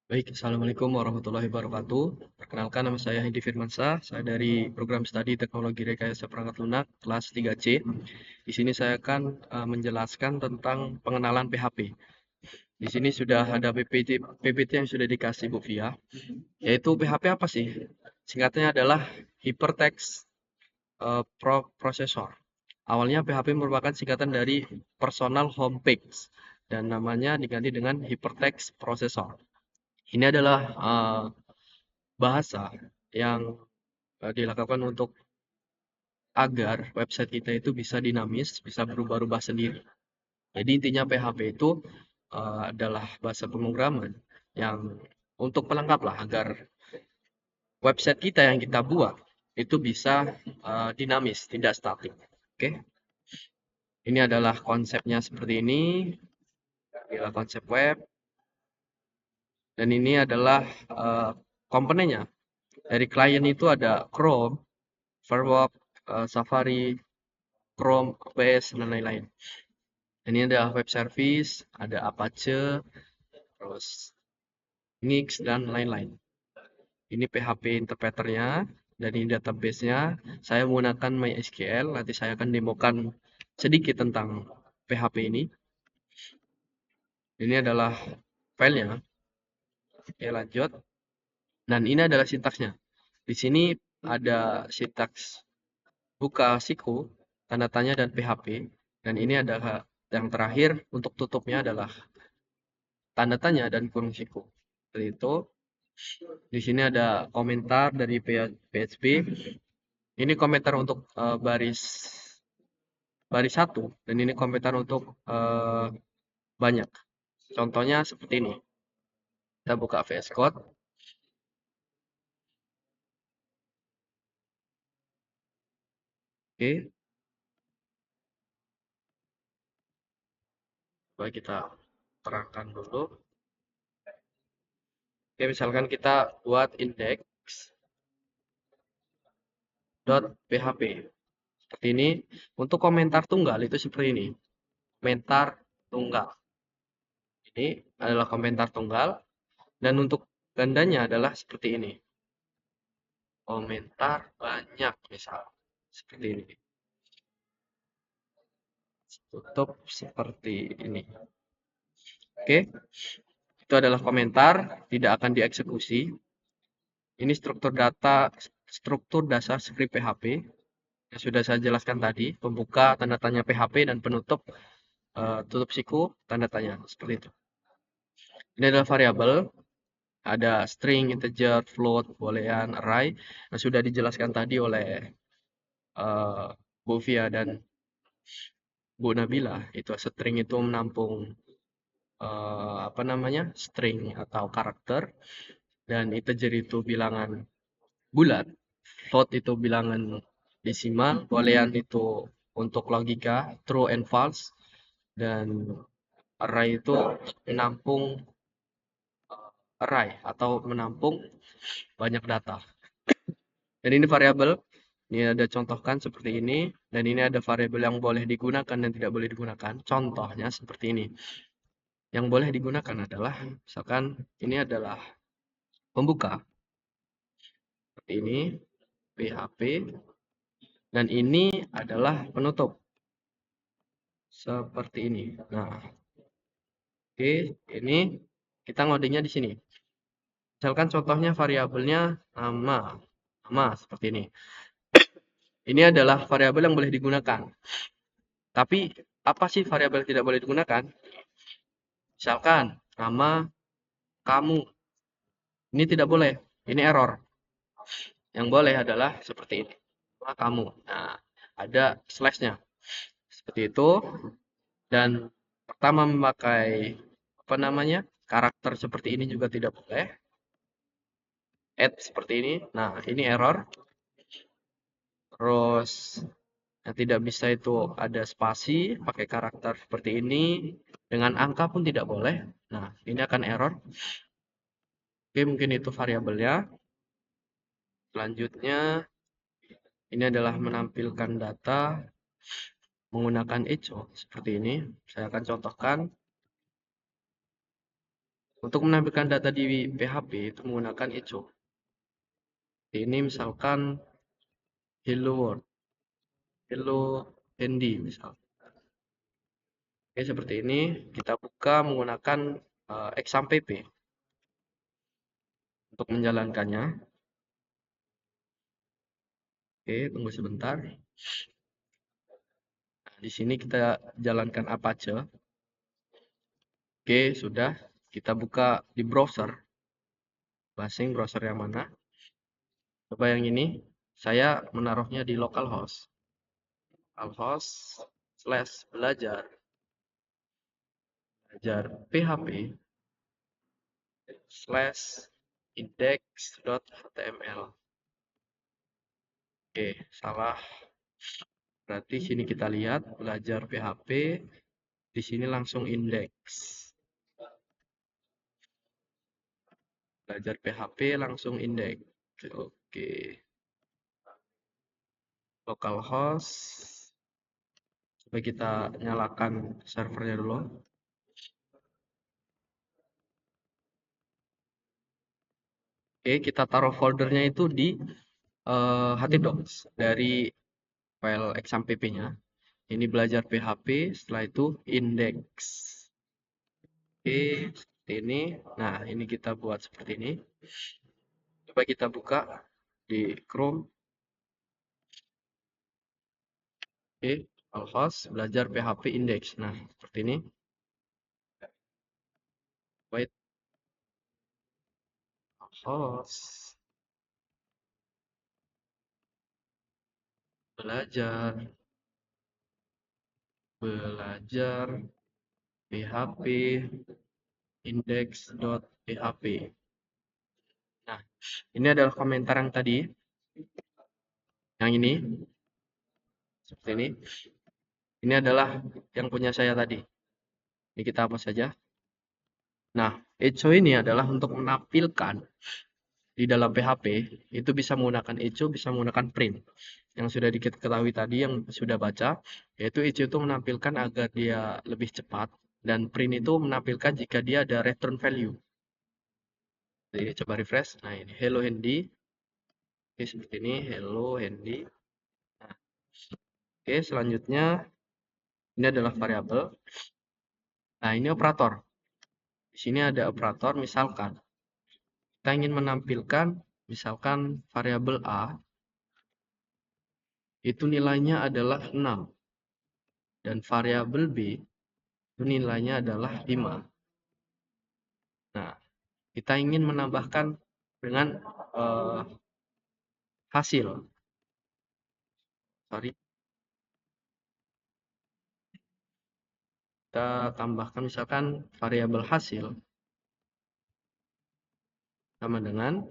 Baik, Assalamualaikum warahmatullahi wabarakatuh. Perkenalkan, nama saya Hendy Firmansyah. Saya dari program studi Teknologi Rekayasa Perangkat Lunak kelas 3C. Di sini saya akan menjelaskan tentang pengenalan PHP. Di sini sudah ada PPT yang sudah dikasih Bu Fia, yaitu PHP apa sih? Singkatnya adalah Hypertext Processor. Awalnya PHP merupakan singkatan dari Personal Home Page dan namanya diganti dengan Hypertext Processor. Ini adalah bahasa yang dilakukan untuk agar website kita itu bisa dinamis, bisa berubah-ubah sendiri. Jadi intinya PHP itu adalah bahasa pemrograman yang untuk pelengkap lah agar website kita yang kita buat itu bisa dinamis, tidak statik. Oke, ini adalah konsepnya seperti ini. Inilah konsep web dan ini adalah komponennya. Dari klien itu ada Chrome, Firefox, Safari, Chrome, OS, dan lain-lain. Ini ada web service, ada Apache, terus Nix, dan lain-lain. Ini PHP interpreternya, dan ini database-nya. Saya menggunakan MySQL, nanti saya akan demokan sedikit tentang PHP ini. Ini adalah filenya. Oke, lanjut. Dan ini adalah sintaksnya. Di sini ada sintaks buka siku, tanda tanya, dan PHP. Dan ini adalah yang terakhir untuk tutupnya adalah tanda tanya dan kurung siku. Seperti itu. Di sini ada komentar dari PHP. Ini komentar untuk baris baris satu dan ini komentar untuk banyak. Contohnya seperti ini. Kita buka VS Code. Oke, coba kita terangkan dulu. Oke, misalkan kita buat index.php. Seperti ini. Untuk komentar tunggal itu seperti ini. Komentar tunggal. Ini adalah komentar tunggal. Dan untuk gandanya adalah seperti ini. Komentar banyak misal. Seperti ini. Tutup seperti ini. Oke. Itu adalah komentar, tidak akan dieksekusi. Ini struktur dasar script PHP yang sudah saya jelaskan tadi, pembuka tanda tanya PHP dan penutup tutup siku tanda tanya seperti itu. Ini adalah variabel, ada string, integer, float, boolean, array yang sudah dijelaskan tadi oleh Bu Fia dan Bu Nabila. Itu string itu menampung apa namanya, string atau karakter, dan integer itu bilangan bulat, float itu bilangan desimal, boolean itu untuk logika true and false, dan array itu menampung array atau menampung banyak data. Dan ini variabel, ini ada contohkan seperti ini, dan ini ada variabel yang boleh digunakan dan tidak boleh digunakan. Contohnya seperti ini. Yang boleh digunakan adalah, misalkan ini adalah pembuka, seperti ini, PHP, dan ini adalah penutup, seperti ini. Nah, oke, ini kita ngodingnya di sini. Misalkan contohnya variabelnya nama seperti ini. Ini adalah variabel yang boleh digunakan. Tapi apa sih variabel yang tidak boleh digunakan? Misalkan nama kamu. Ini tidak boleh. Ini error. Yang boleh adalah seperti ini. Nama kamu. Nah, ada slash-nya. Seperti itu. Dan pertama memakai apa namanya? Karakter seperti ini juga tidak boleh. Add seperti ini. Nah, ini error. Terus yang tidak bisa itu ada spasi, pakai karakter seperti ini. Dengan angka pun tidak boleh. Nah, ini akan error. Oke, mungkin itu variabelnya. Selanjutnya, ini adalah menampilkan data menggunakan echo seperti ini. Saya akan contohkan. Untuk menampilkan data di PHP itu menggunakan echo. Ini misalkan hello world, hello Handy misal. Oke, seperti ini kita buka menggunakan XAMPP untuk menjalankannya. Oke, tunggu sebentar. Nah, di sini kita jalankan Apache. Oke, sudah. Kita buka di browser. Masing browser yang mana? Coba yang ini. Saya menaruhnya di localhost. Localhost/belajar PHP /index.html. Oke, salah. Berarti sini kita lihat belajar PHP, di sini langsung indeks. Belajar PHP langsung indeks. Oke. Localhost. Coba kita nyalakan servernya dulu. Oke, kita taruh foldernya itu di htdocs dari file XAMPP-nya. Ini belajar PHP, setelah itu index. Oke, seperti ini. Nah, ini kita buat seperti ini. Coba kita buka di Chrome. Oke, localhost belajar PHP index. Nah, seperti ini. Wait, localhost belajar PHP index.php. Nah, ini adalah komentar yang tadi. Yang ini seperti ini. Ini adalah yang punya saya tadi. Ini kita hapus saja. Nah, echo ini adalah untuk menampilkan di dalam PHP itu bisa menggunakan echo, bisa menggunakan print. Yang sudah diketahui tadi, yang sudah baca, yaitu echo itu menampilkan agar dia lebih cepat, dan print itu menampilkan jika dia ada return value. Jadi coba refresh. Nah, ini hello Handy. Oke, seperti ini hello Handy. Nah, oke, selanjutnya ini adalah variabel. Nah, ini operator. Di sini ada operator, misalkan kita ingin menampilkan misalkan variabel A itu nilainya adalah 6 dan variabel B itu nilainya adalah 5. Nah, kita ingin menambahkan dengan hasil. Sorry. Kita tambahkan misalkan variabel hasil sama dengan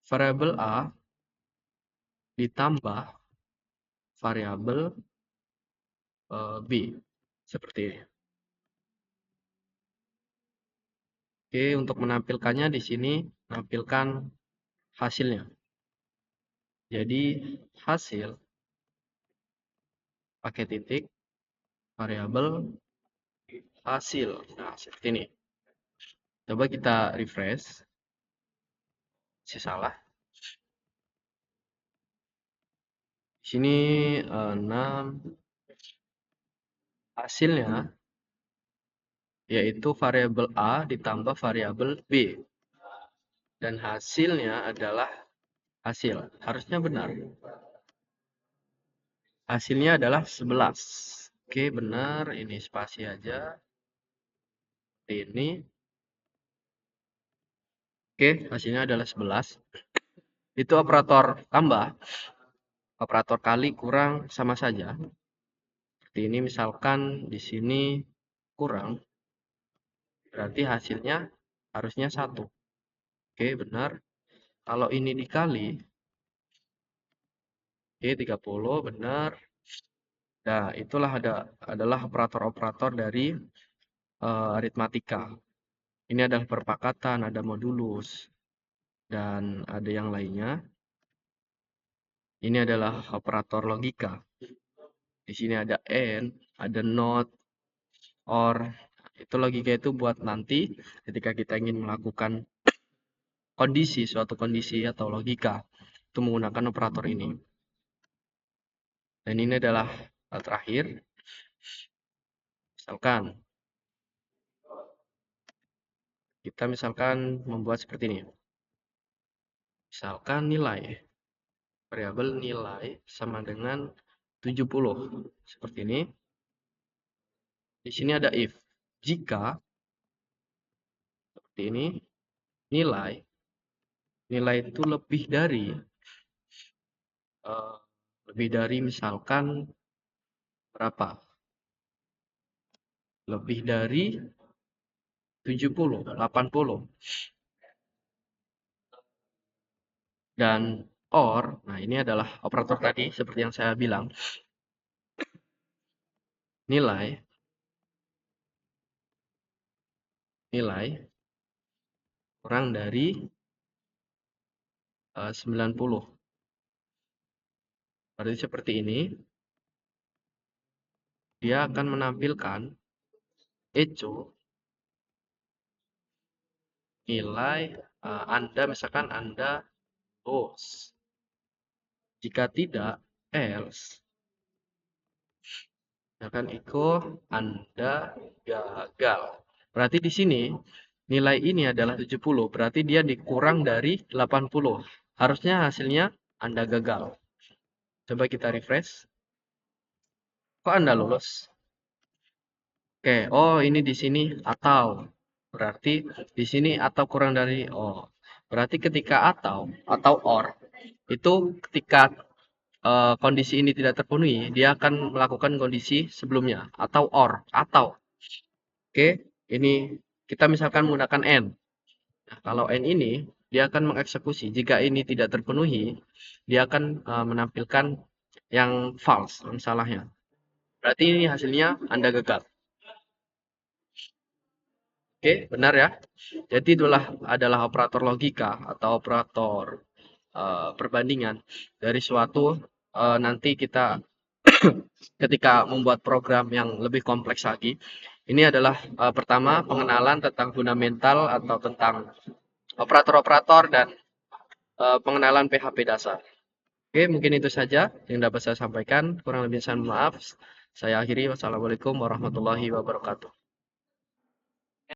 variabel A ditambah variabel B. Seperti ini. Oke, untuk menampilkannya di sini menampilkan hasilnya. Jadi hasil pakai titik variabel hasil. Nah, seperti ini. Coba kita refresh. Masih salah. Di sini 6 hasilnya yaitu variabel A ditambah variabel B. Dan hasilnya adalah hasil. Harusnya benar. Hasilnya adalah 11. Oke, benar. Ini spasi aja. Ini. Oke, hasilnya adalah 11. Itu operator tambah. Operator kali kurang sama saja. Seperti ini misalkan di sini kurang. Berarti hasilnya harusnya 1. Oke, benar. Kalau ini dikali, oke, 30, benar. Nah, itulah adalah operator-operator dari aritmatika. Ini adalah perpakatan, ada modulus, dan ada yang lainnya. Ini adalah operator logika. Di sini ada AND, ada NOT, OR. Itu logika itu buat nanti ketika kita ingin melakukan suatu kondisi atau logika itu menggunakan operator ini. Dan ini adalah terakhir. Misalkan kita membuat seperti ini. Misalkan variabel nilai sama dengan 70. Seperti ini. Di sini ada if. Jika seperti ini, nilai itu lebih dari misalkan berapa? Lebih dari 70, 80. Dan or, nah ini adalah operator tadi seperti yang saya bilang. Nilai kurang dari 90. Berarti seperti ini. Dia akan menampilkan echo nilai Anda, misalkan Anda loss. Jika tidak, else. Misalkan echo Anda gagal. Berarti di sini nilai ini adalah 70, berarti dia dikurang dari 80. Harusnya hasilnya Anda gagal. Coba kita refresh. Kok Anda lolos? Oke, oh ini di sini atau. Berarti di sini atau kurang dari berarti ketika atau or itu ketika kondisi ini tidak terpenuhi, dia akan melakukan kondisi sebelumnya atau or atau. Oke, ini kita misalkan menggunakan n. Nah, kalau n ini dia akan mengeksekusi. Jika ini tidak terpenuhi, dia akan menampilkan yang false, yang salahnya. Berarti ini hasilnya Anda gagal. Oke, benar ya. Jadi itulah adalah operator logika atau operator perbandingan dari suatu nanti kita ketika membuat program yang lebih kompleks lagi. Ini adalah pertama pengenalan tentang fundamental atau tentang operator-operator dan pengenalan PHP dasar. Oke, mungkin itu saja yang dapat saya sampaikan. Kurang lebih saya maaf. Saya akhiri. Wassalamualaikum warahmatullahi wabarakatuh.